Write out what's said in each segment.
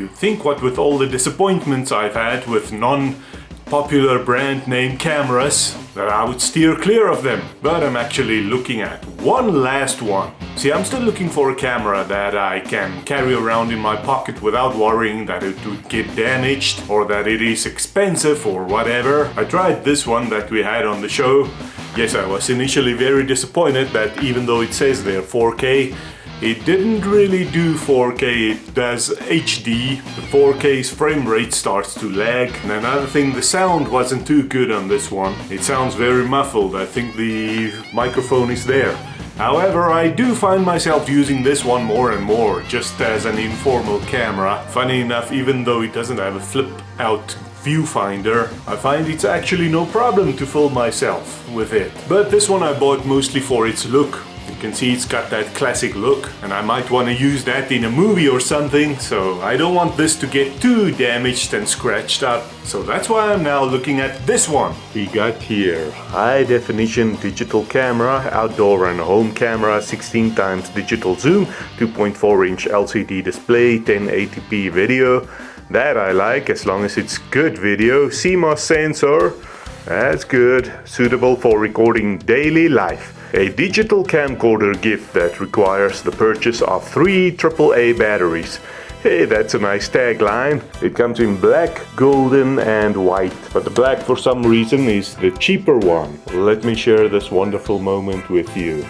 You'd think what with all the disappointments I've had with non-popular brand name cameras that I would steer clear of them, but I'm actually looking at one last one. See, I'm still looking for a camera that I can carry around in my pocket without worrying that it would get damaged or that it is expensive or whatever. I tried this one that we had on the show. Yes, I was initially very disappointed that even though it says there 4K, it didn't really do 4K, it does HD. The 4K's frame rate starts to lag. And another thing, the sound wasn't too good on this one. It sounds very muffled. I think the microphone is there. However, I do find myself using this one more and more, just as an informal camera. Funny enough, even though it doesn't have a flip-out viewfinder, I find it's actually no problem to film myself with it. But this one I bought mostly for its look. You can see it's got that classic look, and I might want to use that in a movie or something, so I don't want this to get too damaged and scratched up. So that's why I'm now looking at this one. We got here high definition digital camera, outdoor and home camera, 16 times digital zoom, 2.4 inch LCD display, 1080p video. That I like, as long as it's good video. Cmos sensor, that's good, suitable for recording daily life. A digital camcorder gift that requires the purchase of 3 AAA batteries. Hey, that's a nice tagline. It comes in black, golden and white, but the black for some reason is the cheaper one. Let me share this wonderful moment with you.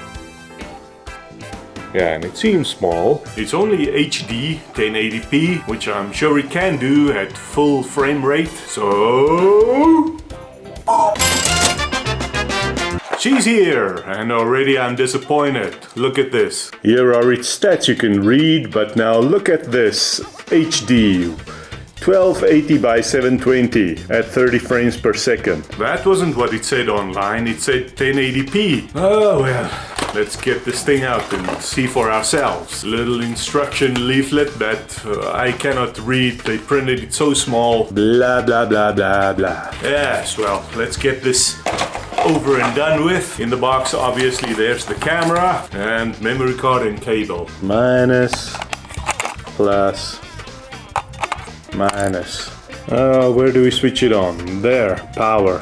Yeah, and it seems small. It's only HD 1080p, which I'm sure it can do at full frame rate, so... She's here, and already I'm disappointed. Look at this. Here are its stats you can read, but now look at this. HD 1280 by 720 at 30 frames per second. That wasn't what it said online, it said 1080p. Oh well, let's get this thing out and see for ourselves. Little instruction leaflet that I cannot read, they printed it so small. Blah blah blah blah blah. Yes, well, let's get this over and done with. In the box, obviously, there's the camera and memory card and cable. Minus, plus, minus. Where do we switch it on? There, power.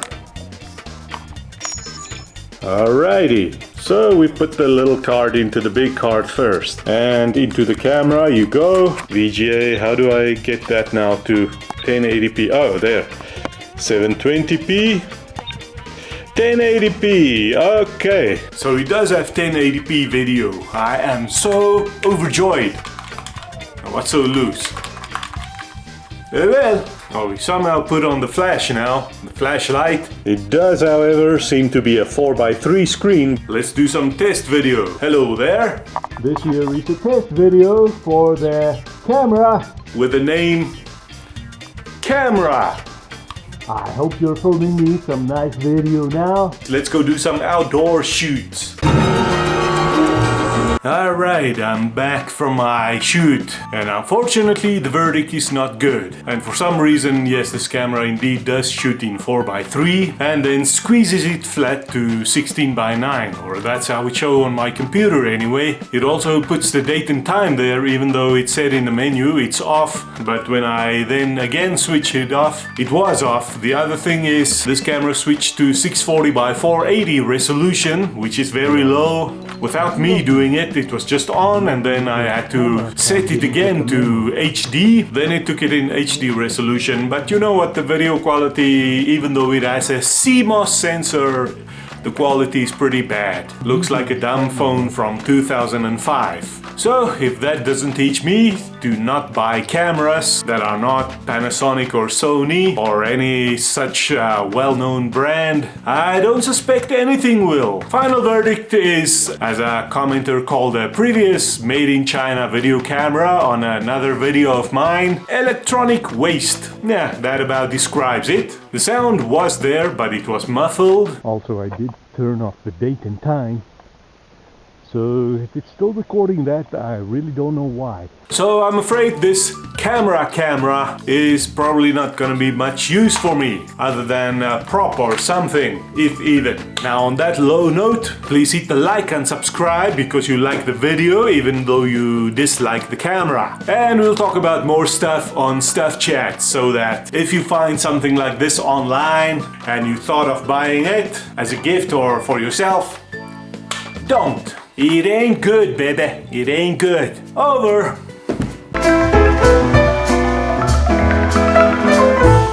Alrighty, so we put the little card into the big card first. And into the camera you go. VGA, how do I get that now to 1080p? Oh, there. 720p. 1080p, okay. So it does have 1080p video. I am so overjoyed. What's so loose? Well, we somehow put on the flash now, the flashlight. It does, however, seem to be a 4x3 screen. Let's do some test video. Hello there. This here is a test video for the camera with the name Camera. I hope you're filming me some nice video now. Let's go do some outdoor shoots. Alright, I'm back from my shoot, and unfortunately the verdict is not good. And for some reason, yes, this camera indeed does shoot in 4x3 and then squeezes it flat to 16:9, or that's how it shows on my computer anyway. It also puts the date and time there, even though it said in the menu it's off, but when I then again switch it off, it was off. The other thing is this camera switched to 640x480 resolution, which is very low. Without me doing it, it was just on, and then I had to set it again to HD. Then it took it in HD resolution. But you know what, the video quality, even though it has a Cmos sensor, the quality is pretty bad. Looks like a dumb phone from 2005. So, if that doesn't teach me, do not buy cameras that are not Panasonic or Sony or any such well-known brand. I don't suspect anything will. Final verdict is, as a commenter called a previous made in China video camera on another video of mine, electronic waste. Yeah, that about describes it. The sound was there, but it was muffled. Also, I did turn off the date and time, So if it's still recording that, I really don't know why. So I'm afraid this camera is probably not gonna be much use for me, other than a prop or something, if even. Now on that low note, please hit the like and subscribe because you like the video even though you dislike the camera. And we'll talk about more stuff on Stuff Chat, so that if you find something like this online and you thought of buying it as a gift or for yourself, don't. It ain't good, baby. It ain't good. Over.